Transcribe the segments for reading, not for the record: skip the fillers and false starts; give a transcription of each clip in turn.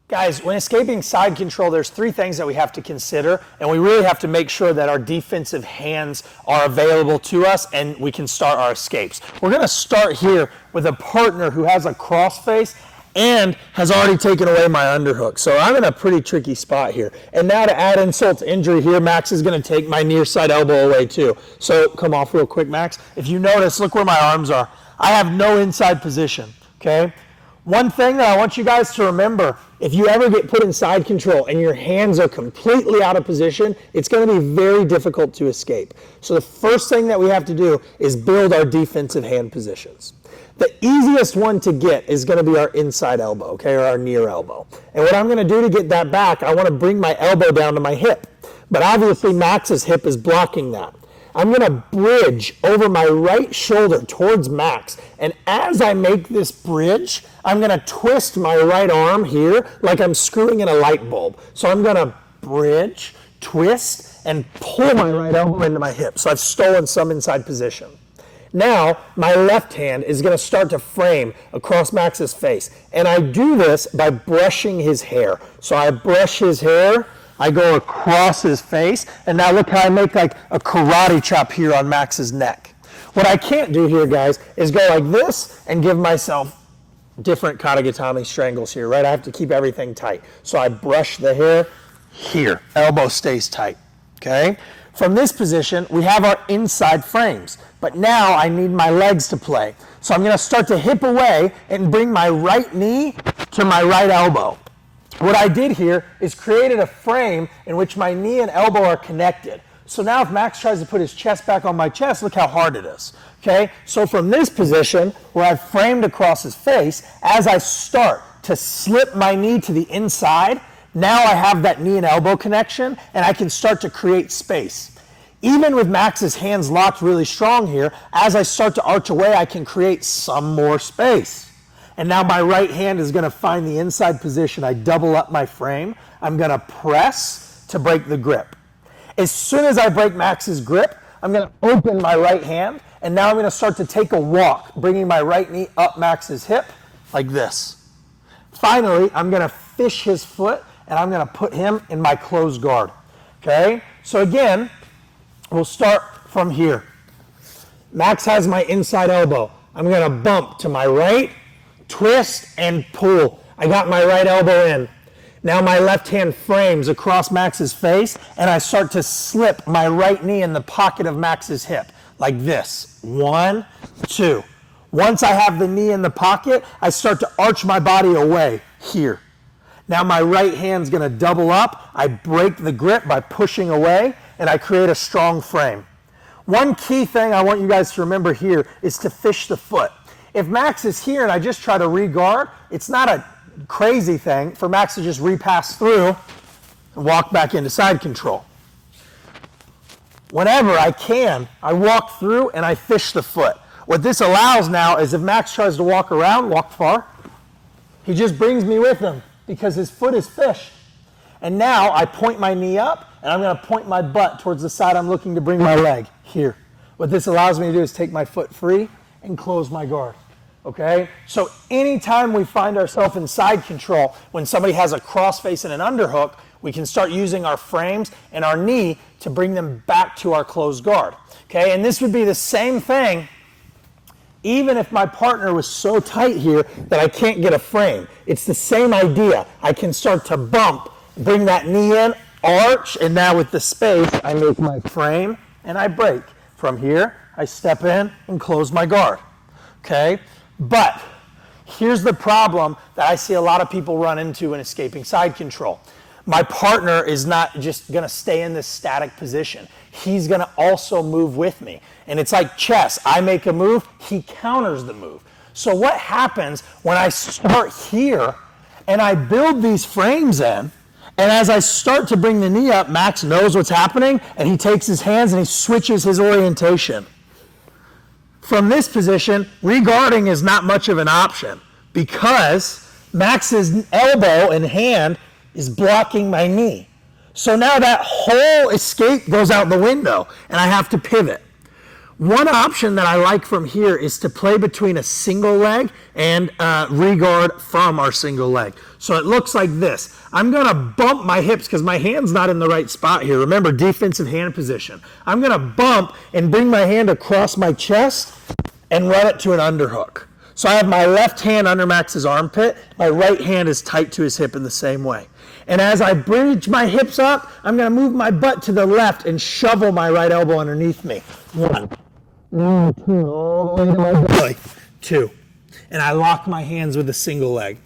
Guys, when escaping side control, there's three things that we have to consider, and we really have to make sure that our defensive hands are available to us and we can start our escapes. We're going to start here with a partner who has a crossface and has already taken away my underhook. So I'm in a pretty tricky spot here. And now to add insult to injury here, Max is going to take my near side elbow away too. So come off real quick, Max. If you notice, look where my arms are. I have no inside position, okay? One thing that I want you guys to remember, if you ever get put in side control and your hands are completely out of position, it's going to be very difficult to escape. So the first thing that we have to do is build our defensive hand positions. The easiest one to get is going to be our inside elbow, okay, or our near elbow. And what I'm going to do to get that back, I want to bring my elbow down to my hip. But obviously Max's hip is blocking that. I'm going to bridge over my right shoulder towards Max. And as I make this bridge, I'm going to twist my right arm here like I'm screwing in a light bulb. So I'm going to bridge, twist, and pull my right elbow into my hip. So I've stolen some inside position. Now, my left hand is going to start to frame across Max's face. And I do this by brushing his hair. So I brush his hair, I go across his face, and now look how I make like a karate chop here on Max's neck. What I can't do here, guys, is go like this and give myself different katagatame strangles here, right? I have to keep everything tight. So I brush the hair here. Elbow stays tight, okay? From this position, we have our inside frames, but now I need my legs to play. So I'm going to start to hip away and bring my right knee to my right elbow. What I did here is created a frame in which my knee and elbow are connected. So now if Max tries to put his chest back on my chest, look how hard it is. Okay? So from this position, where I've framed across his face, as I start to slip my knee to the inside, now I have that knee and elbow connection, and I can start to create space. Even with Max's hands locked really strong here, as I start to arch away, I can create some more space. And now my right hand is going to find the inside position. I double up my frame. I'm going to press to break the grip. As soon as I break Max's grip, I'm going to open my right hand, and now I'm going to start to take a walk, bringing my right knee up Max's hip like this. Finally, I'm going to fish his foot, and I'm going to put him in my closed guard. Okay? So again, we'll start from here. Max has my inside elbow. I'm going to bump to my right, twist, and pull. I got my right elbow in. Now my left hand frames across Max's face, and I start to slip my right knee in the pocket of Max's hip, like this. 1, 2. Once I have the knee in the pocket, I start to arch my body away, here. Now my right hand's gonna double up. I break the grip by pushing away, and I create a strong frame. One key thing I want you guys to remember here is to fish the foot. If Max is here and I just try to reguard, it's not a crazy thing for Max to just repass through and walk back into side control. Whenever I can, I walk through and I fish the foot. What this allows now is if Max tries to walk around, walk far, he just brings me with him because his foot is fished. And now I point my knee up and I'm going to point my butt towards the side I'm looking to bring my leg, here. What this allows me to do is take my foot free and close my guard, okay? So anytime we find ourselves in side control, when somebody has a crossface and an underhook, we can start using our frames and our knee to bring them back to our closed guard, okay? And this would be the same thing even if my partner was so tight here that I can't get a frame. It's the same idea. I can start to bump, bring that knee in, arch, and now with the space, I make my frame and I break. From here, I step in and close my guard, okay? But here's the problem that I see a lot of people run into in escaping side control. My partner is not just gonna stay in this static position. He's gonna also move with me. And it's like chess. I make a move, he counters the move. So what happens when I start here and I build these frames in, and as I start to bring the knee up, Max knows what's happening, and he takes his hands and he switches his orientation. From this position, reguarding is not much of an option because Max's elbow and hand is blocking my knee. So now that whole escape goes out the window, and I have to pivot. One option that I like from here is to play between a single leg and regard from our single leg. So it looks like this. I'm going to bump my hips because my hand's not in the right spot here. Remember, defensive hand position. I'm going to bump and bring my hand across my chest and run it to an underhook. So I have my left hand under Max's armpit. My right hand is tight to his hip in the same way. And as I bridge my hips up, I'm going to move my butt to the left and shovel my right elbow underneath me. 1, 2, all the way to my belly. 2. And I lock my hands with a single leg.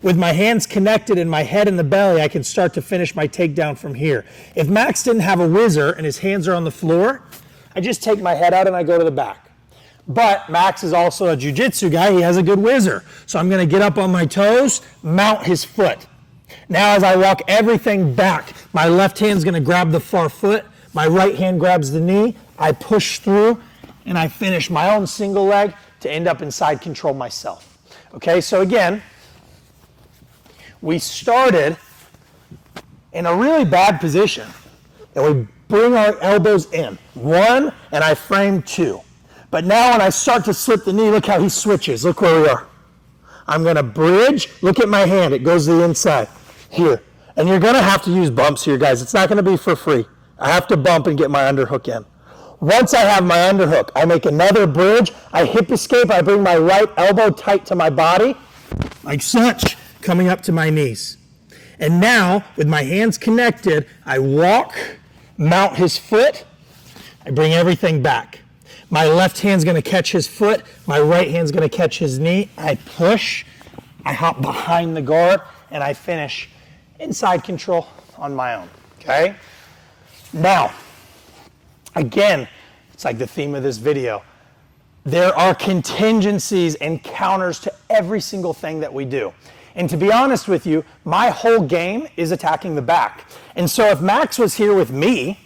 With my hands connected and my head in the belly, I can start to finish my takedown from here. If Max didn't have a whizzer and his hands are on the floor, I just take my head out and I go to the back. But Max is also a jiu-jitsu guy. He has a good whizzer. So I'm going to get up on my toes, mount his foot. Now as I walk everything back, my left hand's going to grab the far foot. My right hand grabs the knee. I push through, and I finish my own single leg to end up in side control myself. Okay, so again, we started in a really bad position. And we bring our elbows in. 1, and I frame 2. But now when I start to slip the knee, look how he switches. Look where we are. I'm going to bridge. Look at my hand. It goes to the inside here. And you're going to have to use bumps here, guys. It's not going to be for free. I have to bump and get my underhook in. Once I have my underhook, I make another bridge. I hip escape. I bring my right elbow tight to my body, like such, coming up to my knees. And now, with my hands connected, I walk, mount his foot. I bring everything back. My left hand's going to catch his foot. My right hand's going to catch his knee. I push. I hop behind the guard, and I finish inside control on my own. Okay? Now, again, it's like the theme of this video. There are contingencies and counters to every single thing that we do. And to be honest with you, my whole game is attacking the back. And so if Max was here with me,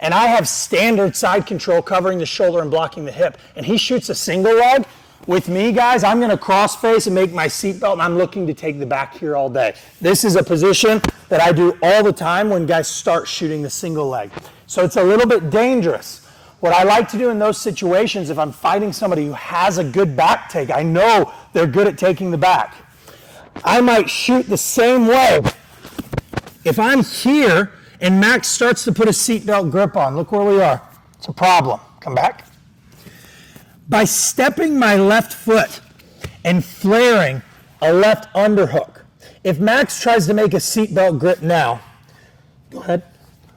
and I have standard side control covering the shoulder and blocking the hip, and he shoots a single leg, with me, guys, I'm going to cross face and make my seatbelt, and I'm looking to take the back here all day. This is a position that I do all the time when guys start shooting the single leg. So it's a little bit dangerous. What I like to do in those situations, if I'm fighting somebody who has a good back take, I know they're good at taking the back, I might shoot the same way. If I'm here and Max starts to put a seatbelt grip on, look where we are. It's a problem. Come back. By stepping my left foot and flaring a left underhook, if Max tries to make a seatbelt grip now, go ahead.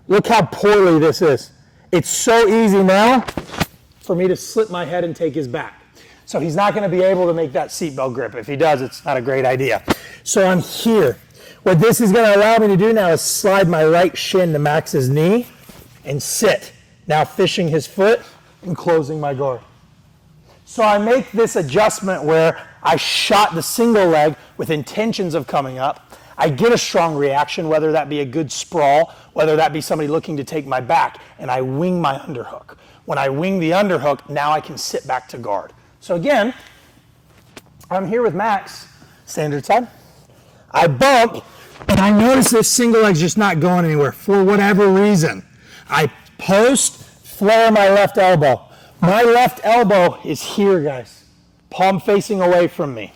Look how poorly this is. It's so easy now for me to slip my head and take his back. So he's not going to be able to make that seatbelt grip. If he does, it's not a great idea. So I'm here. What this is going to allow me to do now is slide my right shin to Max's knee and sit. Now fishing his foot and closing my guard. So I make this adjustment where I shot the single leg with intentions of coming up. I get a strong reaction, whether that be a good sprawl, whether that be somebody looking to take my back, and I wing my underhook. When I wing the underhook, now I can sit back to guard. So again, I'm here with Max, standard side. I bump, and I notice this single leg's just not going anywhere for whatever reason. I post, flare my left elbow. My left elbow is here, guys, palm facing away from me.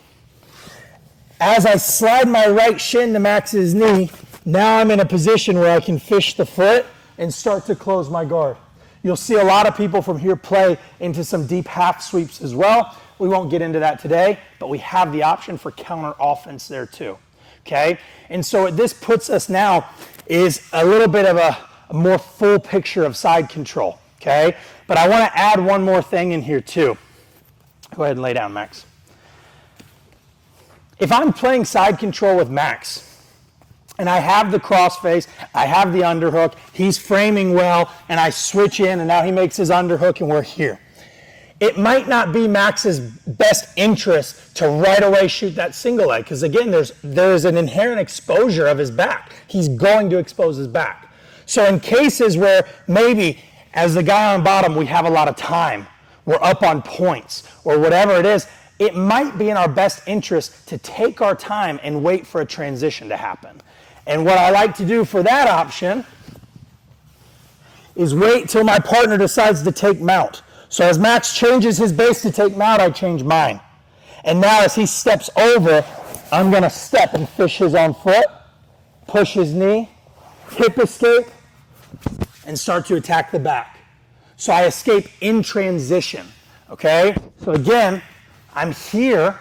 As I slide my right shin to Max's knee, now I'm in a position where I can fish the foot and start to close my guard. You'll see a lot of people from here play into some deep half sweeps as well. We won't get into that today, but we have the option for counter offense there too. Okay? And so what this puts us now is a little bit of a more full picture of side control. Okay? But I want to add one more thing in here too. Go ahead and lay down, Max. If I'm playing side control with Max, and I have the crossface, I have the underhook, he's framing well, and I switch in, and now he makes his underhook, and we're here. It might not be Max's best interest to right away shoot that single leg, because again, there's an inherent exposure of his back. He's going to expose his back. So in cases where maybe, as the guy on bottom, we have a lot of time, we're up on points, or whatever it is, it might be in our best interest to take our time and wait for a transition to happen. And what I like to do for that option is wait till my partner decides to take mount. So as Max changes his base to take mount, I change mine. And now as he steps over, I'm gonna step and fish his own foot, push his knee, hip escape, and start to attack the back. So I escape in transition, okay? So again, I'm here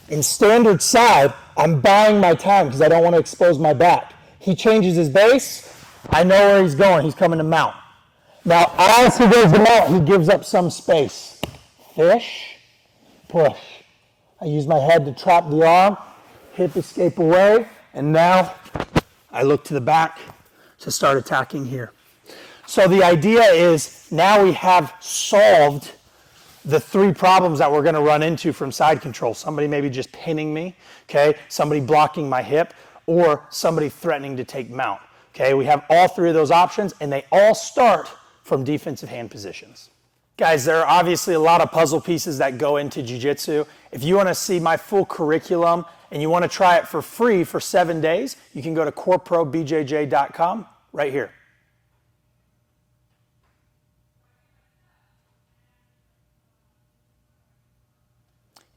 in standard side, I'm buying my time because I don't want to expose my back. He changes his base, I know where he's going, he's coming to mount. Now, as he goes to mount, he gives up some space. Fish, push. I use my head to trap the arm, hip escape away, and now I look to the back to start attacking here. So the idea is now we have solved the three problems that we're going to run into from side control. Somebody maybe just pinning me, okay? Somebody blocking my hip, or somebody threatening to take mount, okay? We have all three of those options, and they all start from defensive hand positions. Guys, there are obviously a lot of puzzle pieces that go into jiu-jitsu. If you want to see my full curriculum and you want to try it for free for 7 days, you can go to coreprobjj.com right here.